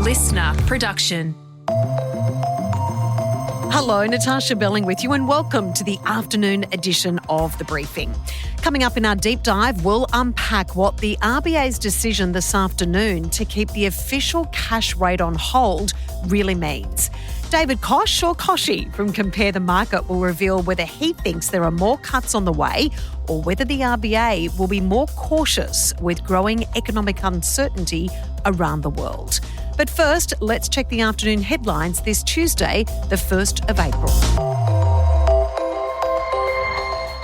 listener production. Hello, Natarsha Belling with you and welcome to the afternoon edition of The Briefing. Coming up in our deep dive, we'll unpack what the RBA's decision this afternoon to keep the official cash rate on hold really means. David Koch or Koshy from Compare the Market will reveal whether he thinks there are more cuts on the way or whether the RBA will be more cautious with growing economic uncertainty around the world. But first, let's check the afternoon headlines this Tuesday, the 1st of April.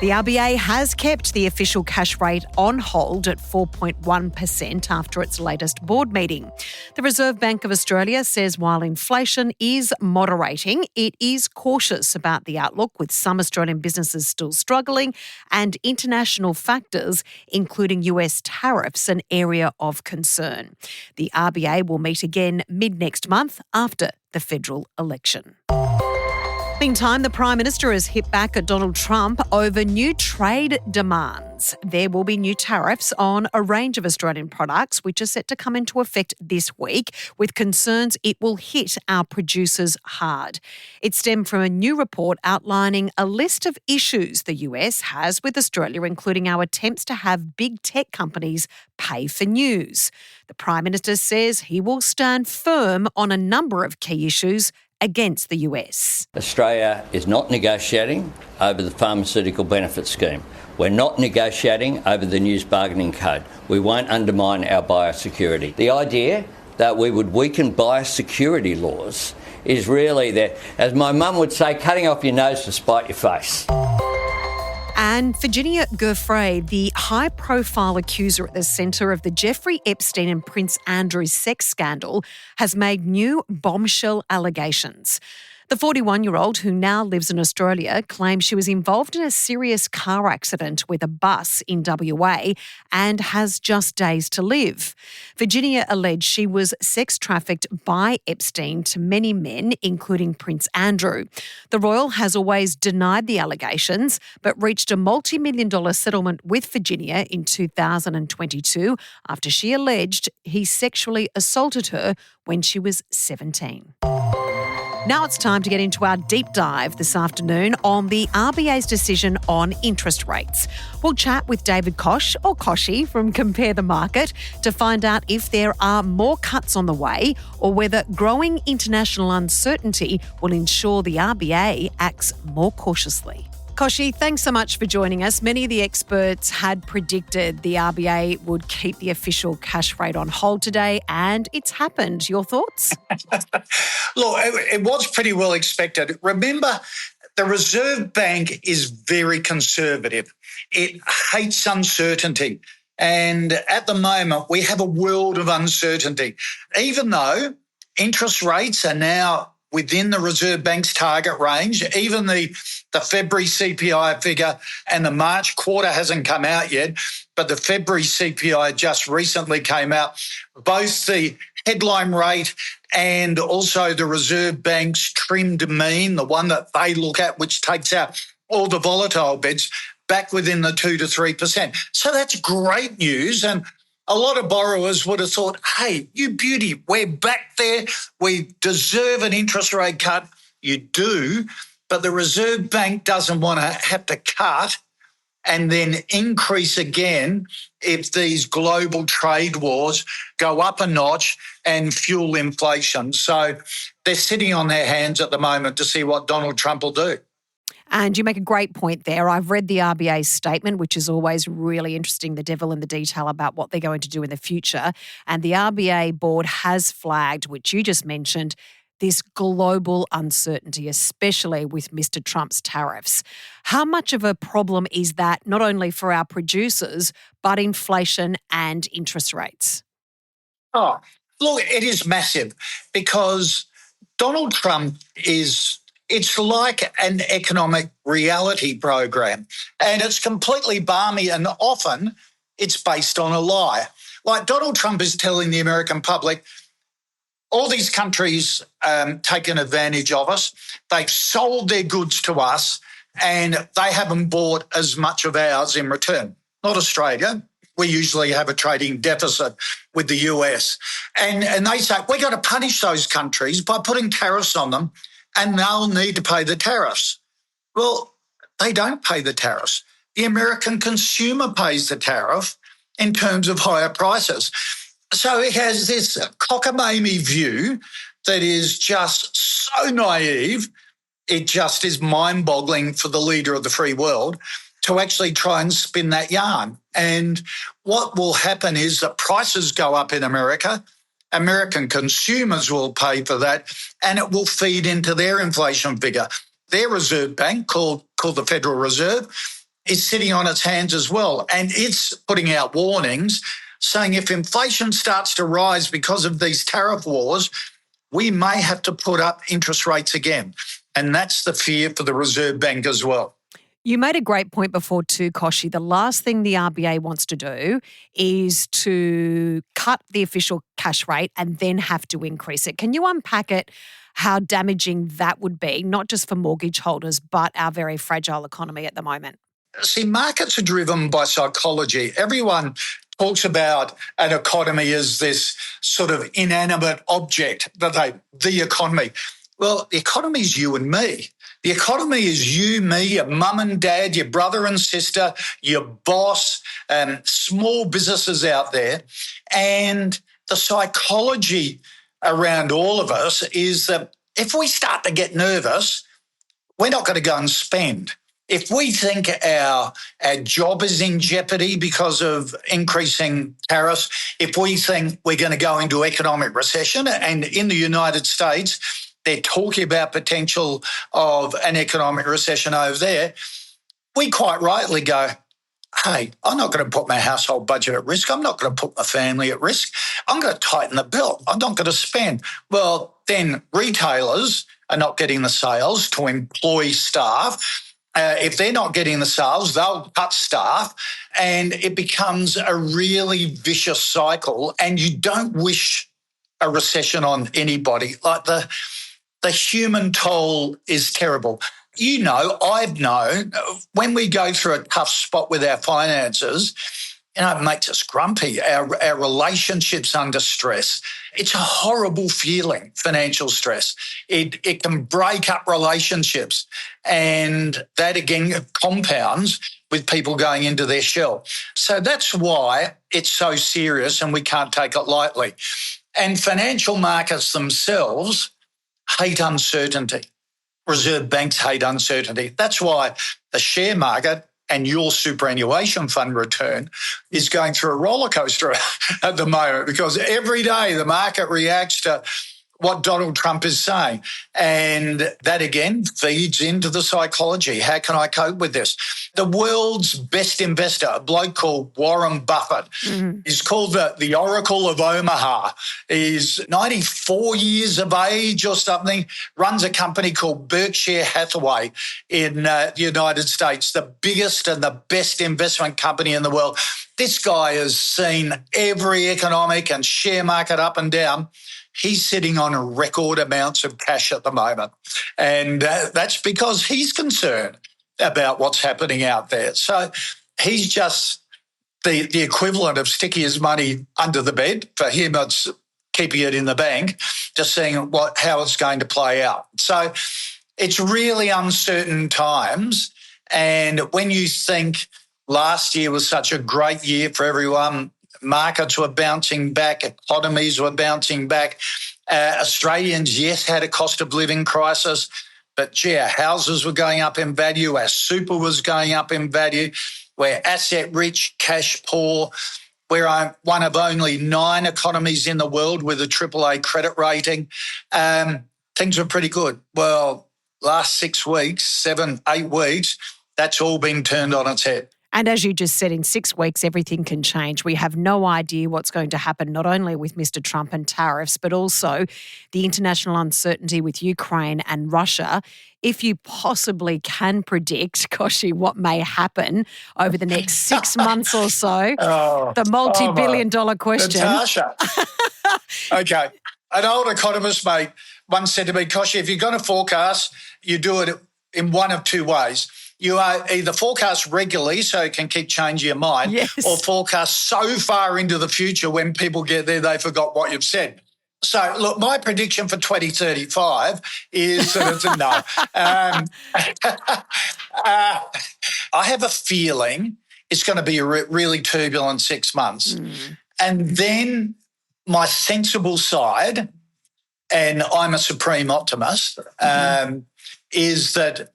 The RBA has kept the official cash rate on hold at 4.1% after its latest board meeting. The Reserve Bank of Australia says while inflation is moderating, it is cautious about the outlook, with some Australian businesses still struggling and international factors, including US tariffs, an area of concern. The RBA will meet again mid-next month after the federal election. Meantime, the Prime Minister has hit back at Donald Trump over new trade demands. There will be new tariffs on a range of Australian products, which are set to come into effect this week, with concerns it will hit our producers hard. It stemmed from a new report outlining a list of issues the US has with Australia, including our attempts to have big tech companies pay for news. The Prime Minister says he will stand firm on a number of key issues against the US. Australia is not negotiating over the pharmaceutical benefit scheme. We're not negotiating over the news bargaining code. We won't undermine our biosecurity. The idea that we would weaken biosecurity laws is really that, as my mum would say, cutting off your nose to spite your face. And Virginia Jeffery, the high-profile accuser at the centre of the Jeffery, Epstein and Prince Andrew sex scandal, has made new bombshell allegations. The 41-year-old, who now lives in Australia, claims she was involved in a serious car accident with a bus in WA and has just days to live. Virginia alleged she was sex trafficked by Epstein to many men, including Prince Andrew. The Royal has always denied the allegations, but reached a multi-million-dollar settlement with Virginia in 2022 after she alleged he sexually assaulted her when she was 17. Now it's time to get into our deep dive this afternoon on the RBA's decision on interest rates. We'll chat with David Koch or Koshy from Compare the Market to find out if there are more cuts on the way or whether growing international uncertainty will ensure the RBA acts more cautiously. Koshy, thanks so much for joining us. Many of the experts had predicted the RBA would keep the official cash rate on hold today, and it's happened. Your thoughts? Look, it was pretty well expected. Remember, the Reserve Bank is very conservative. It hates uncertainty. And at the moment, we have a world of uncertainty. Even though interest rates are now within the Reserve Bank's target range, even the February CPI figure and the March quarter hasn't come out yet, but the February CPI just recently came out. Both the headline rate and also the Reserve Bank's trimmed mean, the one that they look at, which takes out all the volatile bits, back within the 2 to 3%. So that's great news. And a lot of borrowers would have thought, hey, you beauty, we're back there. We deserve an interest rate cut. You do. But the Reserve Bank doesn't want to have to cut and then increase again if these global trade wars go up a notch and fuel inflation. So they're sitting on their hands at the moment to see what Donald Trump will do. And you make a great point there. I've read the RBA's statement, which is always really interesting, the devil in the detail about what they're going to do in the future. And the RBA board has flagged, which you just mentioned, this global uncertainty, especially with Mr. Trump's tariffs. How much of a problem is that, not only for our producers, but inflation and interest rates? Oh, look, it is massive because Donald Trump it's like an economic reality program, and it's completely balmy, and often it's based on a lie. Like Donald Trump is telling the American public, all these countries taken advantage of us. They've sold their goods to us and they haven't bought as much of ours in return. Not Australia. We usually have a trading deficit with the US. And they say, we've got to punish those countries by putting tariffs on them, and they'll need to pay the tariffs. Well, they don't pay the tariffs. The American consumer pays the tariff in terms of higher prices. So it has this cockamamie view that is just so naive. It just is mind-boggling for the leader of the free world to actually try and spin that yarn. And what will happen is that prices go up in America, American consumers will pay for that, and it will feed into their inflation figure. Their reserve bank, called the Federal Reserve, is sitting on its hands as well. And it's putting out warnings saying if inflation starts to rise because of these tariff wars, we may have to put up interest rates again. And that's the fear for the Reserve Bank as well. You made a great point before too, Kochie. The last thing the RBA wants to do is to cut the official cash rate and then have to increase it. Can you unpack it, how damaging that would be, not just for mortgage holders, but our very fragile economy at the moment? See, markets are driven by psychology. Everyone talks about an economy as this sort of inanimate object, the economy. Well, the economy is you and me. The economy is you, me, your mum and dad, your brother and sister, your boss, small businesses out there. And the psychology around all of us is that if we start to get nervous, we're not going to go and spend. If we think our job is in jeopardy because of increasing tariffs, if we think we're going to go into economic recession, and in the United States, they're talking about potential of an economic recession over there, we quite rightly go, hey, I'm not going to put my household budget at risk. I'm not going to put my family at risk. I'm going to tighten the belt. I'm not going to spend. Well, then retailers are not getting the sales to employ staff. If they're not getting the sales, they'll cut staff, and it becomes a really vicious cycle, and you don't wish a recession on anybody. Like the human toll is terrible. You know, I've known when we go through a tough spot with our finances, it makes us grumpy. Our relationships under stress. It's a horrible feeling, financial stress. It can break up relationships, and that again compounds with people going into their shell. So that's why it's so serious and we can't take it lightly. And financial markets themselves hate uncertainty. Reserve banks hate uncertainty. That's why the share market and your superannuation fund return is going through a roller coaster at the moment, because every day the market reacts to what Donald Trump is saying. And that, again, feeds into the psychology. How can I cope with this? The world's best investor, a bloke called Warren Buffett, is called the Oracle of Omaha. He's 94 years of age or something, runs a company called Berkshire Hathaway in the United States, the biggest and the best investment company in the world. This guy has seen every economic and share market up and down. He's sitting on record amounts of cash at the moment. And that's because he's concerned about what's happening out there. So he's just the equivalent of sticking his money under the bed. For him, it's keeping it in the bank, just seeing how it's going to play out. So it's really uncertain times. And when you think last year was such a great year for everyone, markets were bouncing back, economies were bouncing back. Australians, yes, had a cost of living crisis, but gee, our houses were going up in value, our super was going up in value, we're asset rich, cash poor. We're one of only 9 economies in the world with a AAA credit rating. Things were pretty good. Well, last 6 weeks, 7, 8 weeks, that's all been turned on its head. And as you just said, in 6 weeks, everything can change. We have no idea what's going to happen, not only with Mr. Trump and tariffs, but also the international uncertainty with Ukraine and Russia. If you possibly can predict, Kochie, what may happen over the next 6 months or so, the multi-billion-dollar question. Natarsha. Okay. An old economist mate once said to me, Kochie, if you're going to forecast, you do it in one of 2 ways. You are either forecast regularly so you can keep changing your mind, or forecast so far into the future when people get there they forgot what you've said. So, look, my prediction for 2035 is that it's a no. I have a feeling it's going to be a really turbulent 6 months. And then my sensible side, and I'm a supreme optimist, is that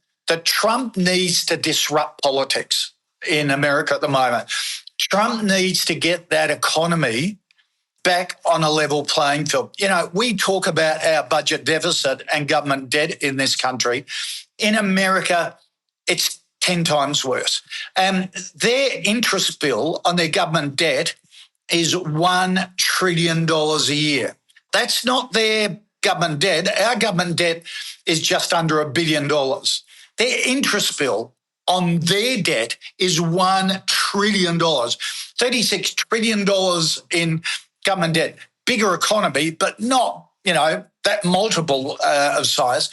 Trump needs to disrupt politics in America at the moment. Trump needs to get that economy back on a level playing field. You know, we talk about our budget deficit and government debt in this country. In America, it's 10 times worse. Their interest bill on their government debt is $1 trillion a year. That's not their government debt. Our government debt is just under $1 billion. Their interest bill on their debt is $1 trillion. $36 trillion in government debt. Bigger economy, but not, that multiple of size.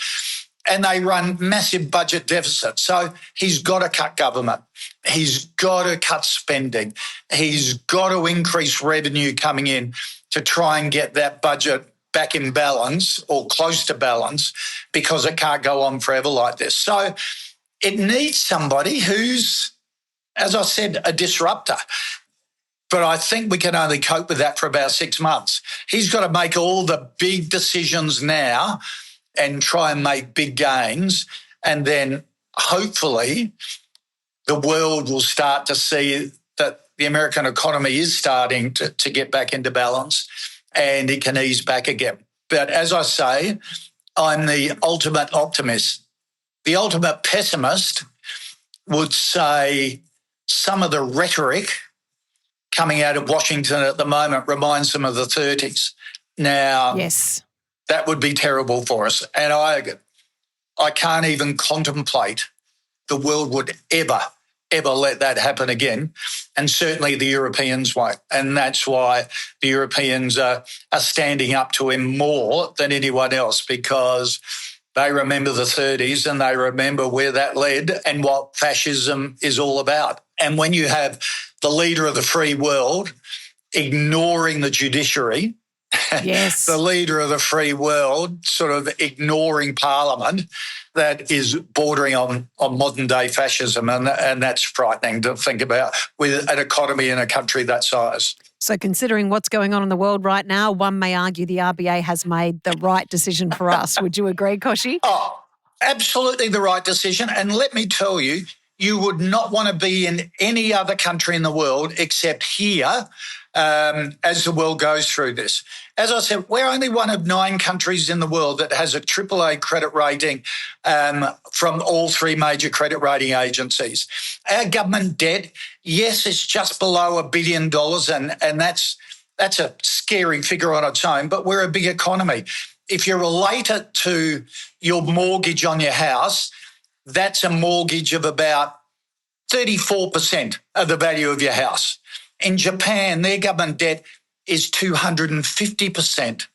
And they run massive budget deficits. So he's got to cut government. He's got to cut spending. He's got to increase revenue coming in to try and get that budget back in balance or close to balance, because it can't go on forever like this. So it needs somebody who's, as I said, a disruptor. But I think we can only cope with that for about 6 months. He's got to make all the big decisions now and try and make big gains. And then hopefully the world will start to see that the American economy is starting to get back into balance and it can ease back again. But as I say, I'm the ultimate optimist. The ultimate pessimist would say some of the rhetoric coming out of Washington at the moment reminds them of the 30s. Now, that would be terrible for us. And I can't even contemplate the world would ever let that happen again. And certainly the Europeans won't. And that's why the Europeans are standing up to him more than anyone else, because they remember the 30s and they remember where that led and what fascism is all about. And when you have the leader of the free world ignoring the judiciary, the leader of the free world sort of ignoring Parliament, that is bordering on modern-day fascism, and that's frightening to think about with an economy in a country that size. So considering what's going on in the world right now, one may argue the RBA has made the right decision for us. Would you agree, Kochie? Oh, absolutely the right decision. And let me tell you, you would not want to be in any other country in the world except here as the world goes through this. As I said, we're only one of 9 countries in the world that has a AAA credit rating from all 3 major credit rating agencies. Our government debt, yes, it's just below $1 billion, and that's a scary figure on its own, but we're a big economy. If you relate it to your mortgage on your house, that's a mortgage of about 34% of the value of your house. In Japan, their government debt is 250%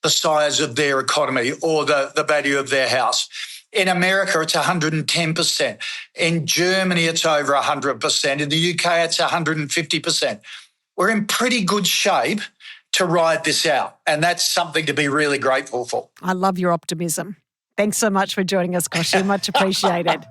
the size of their economy or the value of their house. In America, it's 110%. In Germany, it's over 100%. In the UK, it's 150%. We're in pretty good shape to ride this out, and that's something to be really grateful for. I love your optimism. Thanks so much for joining us, Kochie. Much appreciated.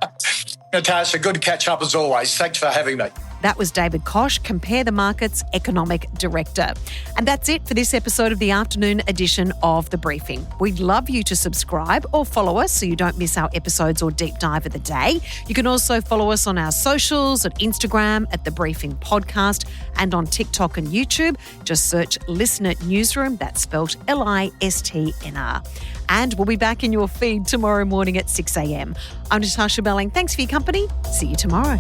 Natasha, good to catch up as always. Thanks for having me. That was David Koch, Compare the Markets Economic Director. And that's it for this episode of the afternoon edition of The Briefing. We'd love you to subscribe or follow us so you don't miss our episodes or deep dive of the day. You can also follow us on our socials at Instagram at The Briefing Podcast and on TikTok and YouTube. Just search Listener Newsroom, that's spelled LISTNR. And we'll be back in your feed tomorrow morning at 6 a.m. I'm Natarsha Belling. Thanks for your company. See you tomorrow.